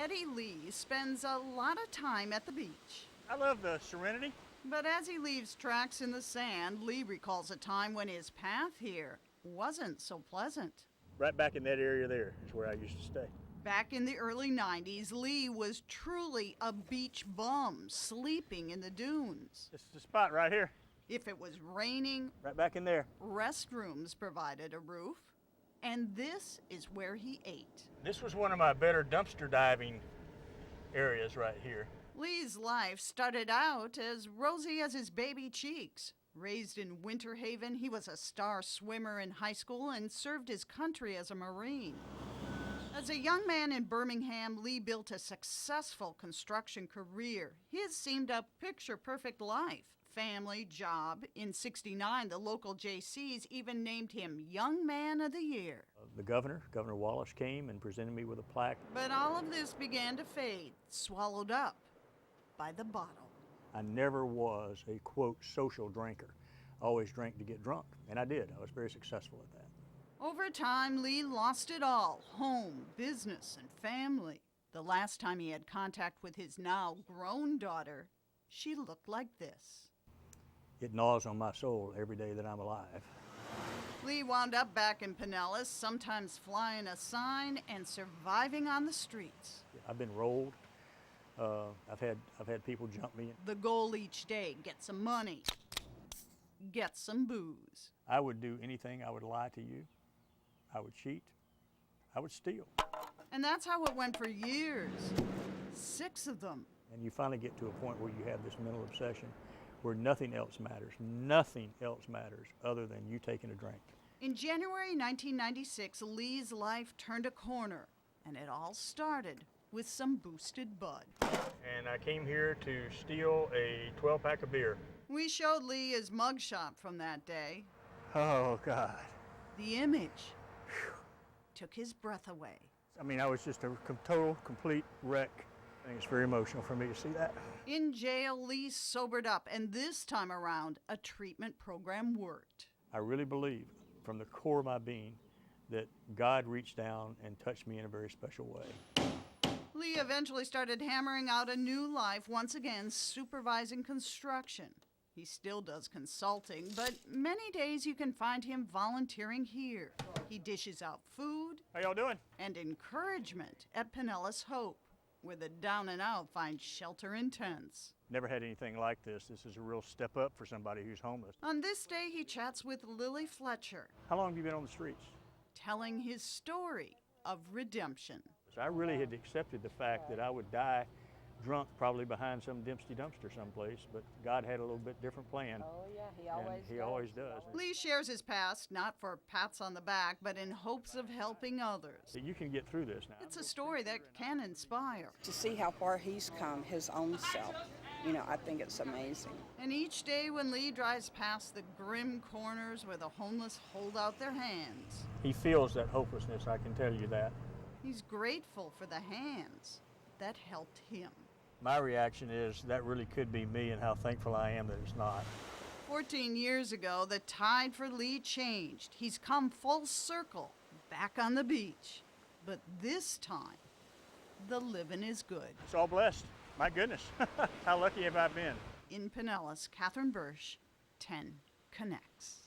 Eddie Lee spends a lot of time at the beach. I love the serenity. But as he leaves tracks in the sand, Lee recalls a time when his path here wasn't so pleasant. Right back in that area there is where I used to stay. Back in the early 90s, Lee was truly a beach bum, sleeping in the dunes. This is the spot right here. If it was raining, Right back in there. restrooms provided a roof. And this is where he ate. This was one of my better dumpster diving areas right here. Lee's life started out as rosy as his baby cheeks. Raised in Winter Haven, he was a star swimmer in high school and served his country as a Marine. As a young man in Birmingham, Lee built a successful construction career. His seemed a picture-perfect life. Family, job. In '69, the local JCs even named him Young Man of the Year. The Governor Wallace, came and presented me with a plaque. But all of this began to fade, swallowed up by the bottle. I never was a, quote, social drinker. I always drank to get drunk, and I did. I was very successful at that. Over time, Lee lost it all: home, business, and family. The last time he had contact with his now grown daughter, she looked like this. It gnaws on my soul every day that I'm alive. Lee wound up back in Pinellas, sometimes flying a sign and surviving on the streets. I've been rolled. I've had people jump me. The goal each day: get some money, get some booze. I would do anything. I would lie to you. I would cheat. I would steal. And that's how it went for years. 6 of them. And you finally get to a point where you have this mental obsession where nothing else matters. Nothing else matters other than you taking a drink. In January 1996, Lee's life turned a corner, and it all started with some boosted bud. And I came here to steal a 12-pack of beer. We showed Lee his mugshot from that day. Oh, God. The image took his breath away. I mean, I was just a total, complete wreck. I think it's very emotional for me to see that. In jail, Lee sobered up, and this time around, a treatment program worked. I really believe, from the core of my being, that God reached down and touched me in a very special way. Lee eventually started hammering out a new life, once again supervising construction. He still does consulting, but many days you can find him volunteering here. He dishes out food How y'all doing? and encouragement at Pinellas Hope, where the down and out find shelter in tents. Never had anything like this. This is a real step up for somebody who's homeless. On this day, he chats with Lily Fletcher, How long have you been on the streets? telling his story of redemption. So I really had accepted the fact that I would die drunk, probably behind some Dempsey dumpster someplace, but God had a little bit different plan. Oh yeah, he And always he does. always does. Lee shares his past, not for pats on the back, but in hopes of helping others. So you can get through this now. It's a story that can inspire. To see how far he's come, his own self, I think it's amazing. And each day when Lee drives past the grim corners where the homeless hold out their hands, He feels that hopelessness, I can tell you that. he's grateful for the hands that helped him. My reaction is that really could be me, and how thankful I am that it's not. 14 years ago, the tide for Lee changed. He's come full circle, back on the beach. But this time, the living is good. It's all blessed. My goodness. How lucky have I been? In Pinellas, Catherine Bursch, 10 Connects.